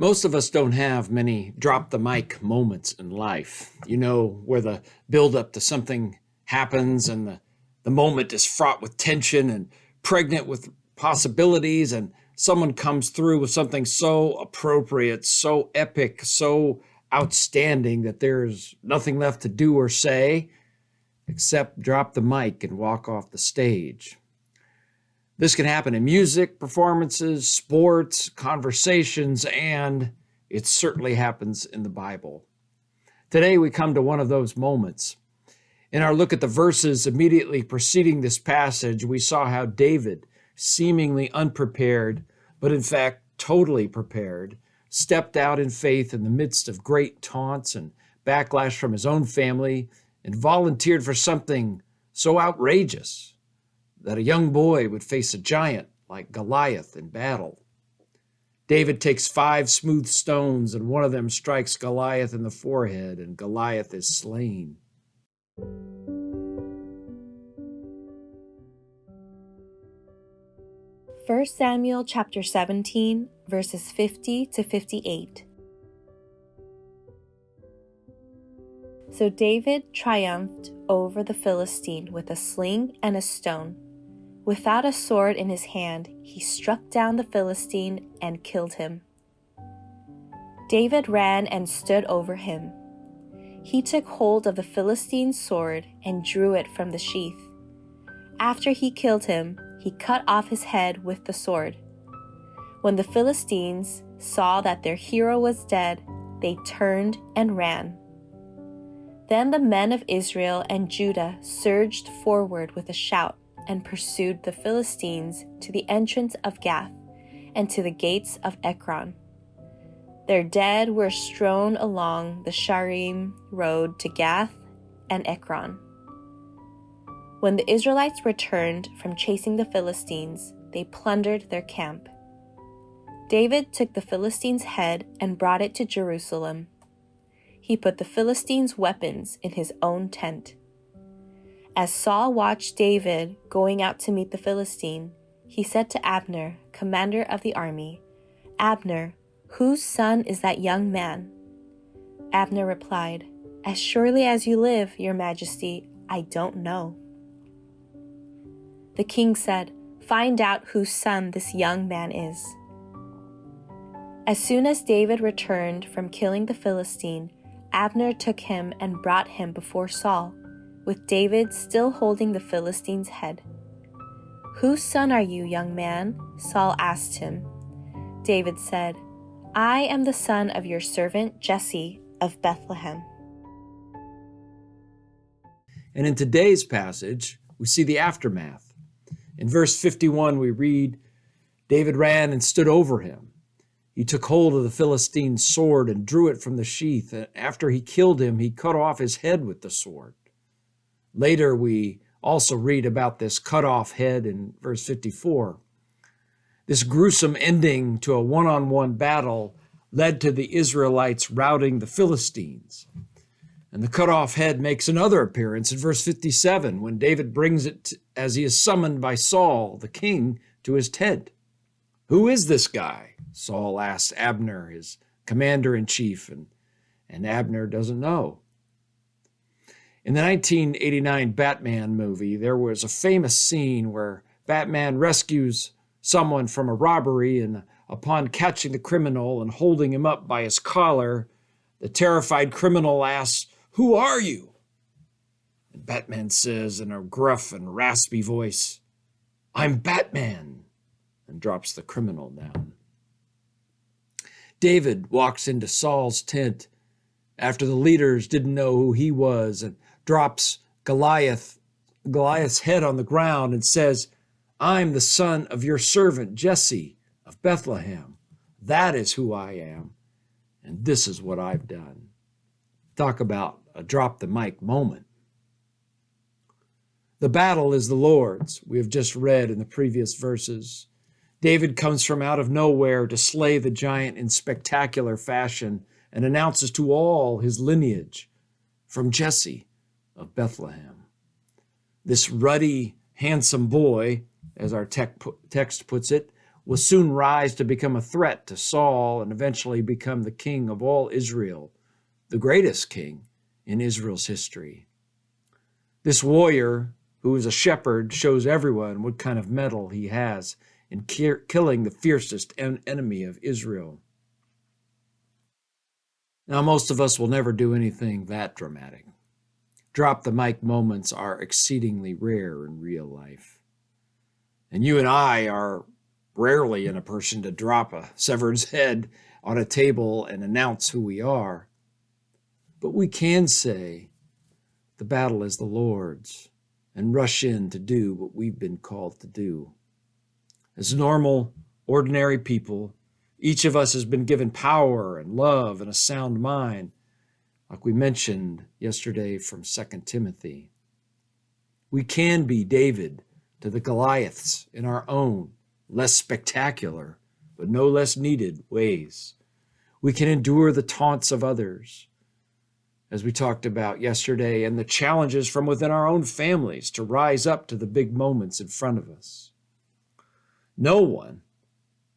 Most of us don't have many drop the mic moments in life. You know, where the build up to something happens and the moment is fraught with tension and pregnant with possibilities, and someone comes through with something so appropriate, so epic, so outstanding that there's nothing left to do or say except drop the mic and walk off the stage. This can happen in music, performances, sports, conversations, and it certainly happens in the Bible. Today we come to one of those moments. In our look at the verses immediately preceding this passage, we saw how David, seemingly unprepared, but in fact totally prepared, stepped out in faith in the midst of great taunts and backlash from his own family and volunteered for something so outrageous that a young boy would face a giant like Goliath in battle. David takes 5 smooth stones, and one of them strikes Goliath in the forehead, and Goliath is slain. First Samuel chapter 17, verses 50 to 58. So David triumphed over the Philistine with a sling and a stone. Without a sword in his hand, he struck down the Philistine and killed him. David ran and stood over him. He took hold of the Philistine's sword and drew it from the sheath. After he killed him, he cut off his head with the sword. When the Philistines saw that their hero was dead, they turned and ran. Then the men of Israel and Judah surged forward with a shout and pursued the Philistines to the entrance of Gath and to the gates of Ekron. Their dead were strewn along the Sharim road to Gath and Ekron. When the Israelites returned from chasing the Philistines, they plundered their camp. David took the Philistine's head and brought it to Jerusalem. He put the Philistines' weapons in his own tent. As Saul watched David going out to meet the Philistine, he said to Abner, commander of the army, "Abner, whose son is that young man?" Abner replied, "As surely as you live, your majesty, I don't know." The king said, "Find out whose son this young man is." As soon as David returned from killing the Philistine, Abner took him and brought him before Saul, with David still holding the Philistine's head. "Whose son are you, young man?" Saul asked him. David said, "I am the son of your servant Jesse of Bethlehem." And in today's passage, we see the aftermath. In verse 51, we read, David ran and stood over him. He took hold of the Philistine's sword and drew it from the sheath. And after he killed him, he cut off his head with the sword. Later, we also read about this cut off head in verse 54. This gruesome ending to a one-on-one battle led to the Israelites routing the Philistines. And the cut off head makes another appearance in verse 57 when David brings it as he is summoned by Saul, the king, to his tent. "Who is this guy?" Saul asks Abner, his commander-in-chief, and Abner doesn't know. In the 1989 Batman movie, there was a famous scene where Batman rescues someone from a robbery, and upon catching the criminal and holding him up by his collar, the terrified criminal asks, "Who are you?" And Batman says in a gruff and raspy voice, "I'm Batman," and drops the criminal down. David walks into Saul's tent after the leaders didn't know who he was and drops Goliath's head on the ground and says, "I'm the son of your servant Jesse of Bethlehem. That is who I am, and this is what I've done." Talk about a drop the mic moment. The battle is the Lord's, we have just read in the previous verses. David comes from out of nowhere to slay the giant in spectacular fashion and announces to all his lineage from Jesse of Bethlehem. This ruddy, handsome boy, as our text puts it, will soon rise to become a threat to Saul and eventually become the king of all Israel, the greatest king in Israel's history. This warrior, who is a shepherd, shows everyone what kind of mettle he has in killing the fiercest enemy of Israel. Now, most of us will never do anything that dramatic. Drop the mic moments are exceedingly rare in real life. And you and I are rarely in a position to drop a severed head on a table and announce who we are. But we can say, the battle is the Lord's, and rush in to do what we've been called to do. As normal, ordinary people, each of us has been given power and love and a sound mind, like we mentioned yesterday from 2 Timothy. We can be David to the Goliaths in our own, less spectacular, but no less needed ways. We can endure the taunts of others, as we talked about yesterday, and the challenges from within our own families to rise up to the big moments in front of us. No one,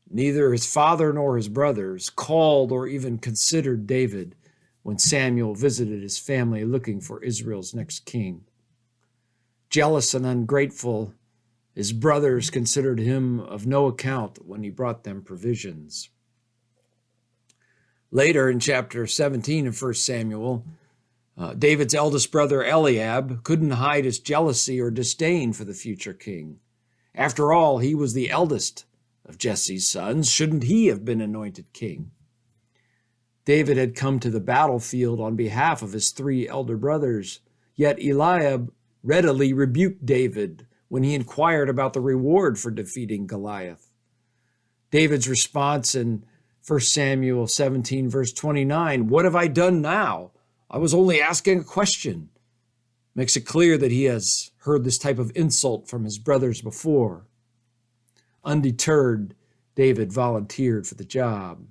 neither his father nor his brothers, called or even considered David when Samuel visited his family looking for Israel's next king. Jealous and ungrateful, his brothers considered him of no account when he brought them provisions. Later in chapter 17 of 1 Samuel, David's eldest brother Eliab couldn't hide his jealousy or disdain for the future king. After all, he was the eldest of Jesse's sons. Shouldn't he have been anointed king? David had come to the battlefield on behalf of his 3 elder brothers, yet Eliab readily rebuked David when he inquired about the reward for defeating Goliath. David's response in 1 Samuel 17, verse 29, "What have I done now? I was only asking a question," makes it clear that he has heard this type of insult from his brothers before. Undeterred, David volunteered for the job.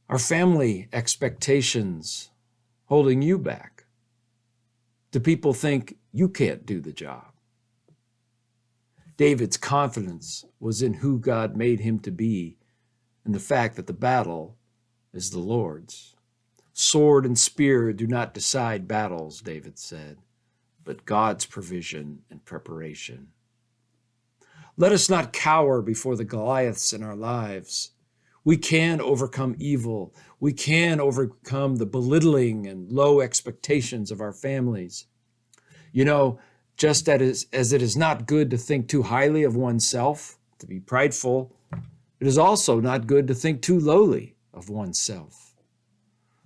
Are family expectations holding you back? Do people think you can't do the job? David's confidence was in who God made him to be and the fact that the battle is the Lord's. Sword and spear do not decide battles, David said, but God's provision and preparation. Let us not cower before the Goliaths in our lives. We can overcome evil. We can overcome the belittling and low expectations of our families. You know, just as it is not good to think too highly of oneself, to be prideful, it is also not good to think too lowly of oneself.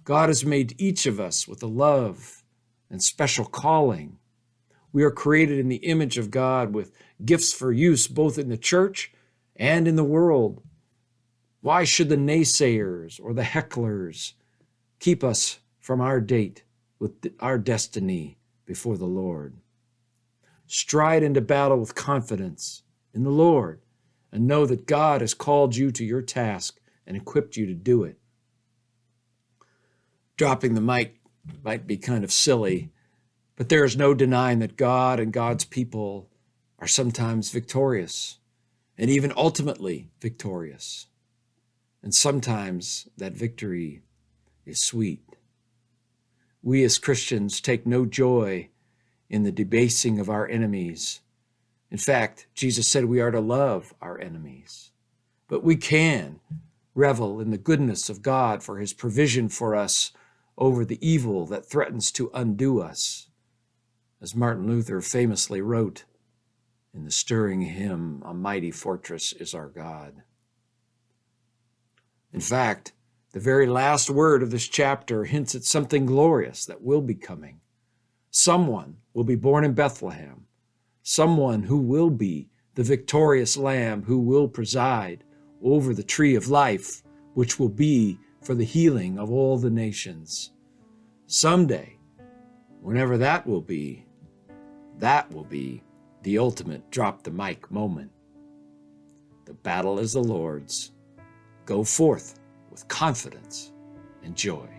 God has made each of us with a love and special calling. We are created in the image of God with gifts for use both in the church and in the world. Why should the naysayers or the hecklers keep us from our date with our destiny before the Lord? Stride into battle with confidence in the Lord and know that God has called you to your task and equipped you to do it. Dropping the mic might be kind of silly, but there is no denying that God and God's people are sometimes victorious and even ultimately victorious. And sometimes that victory is sweet. We as Christians take no joy in the debasing of our enemies. In fact, Jesus said we are to love our enemies. But we can revel in the goodness of God for his provision for us over the evil that threatens to undo us. As Martin Luther famously wrote in the stirring hymn, "A Mighty Fortress is Our God." In fact, the very last word of this chapter hints at something glorious that will be coming. Someone will be born in Bethlehem, someone who will be the victorious Lamb who will preside over the tree of life, which will be for the healing of all the nations. Someday, whenever that will be the ultimate drop the mic moment. The battle is the Lord's. Go forth with with confidence and joy.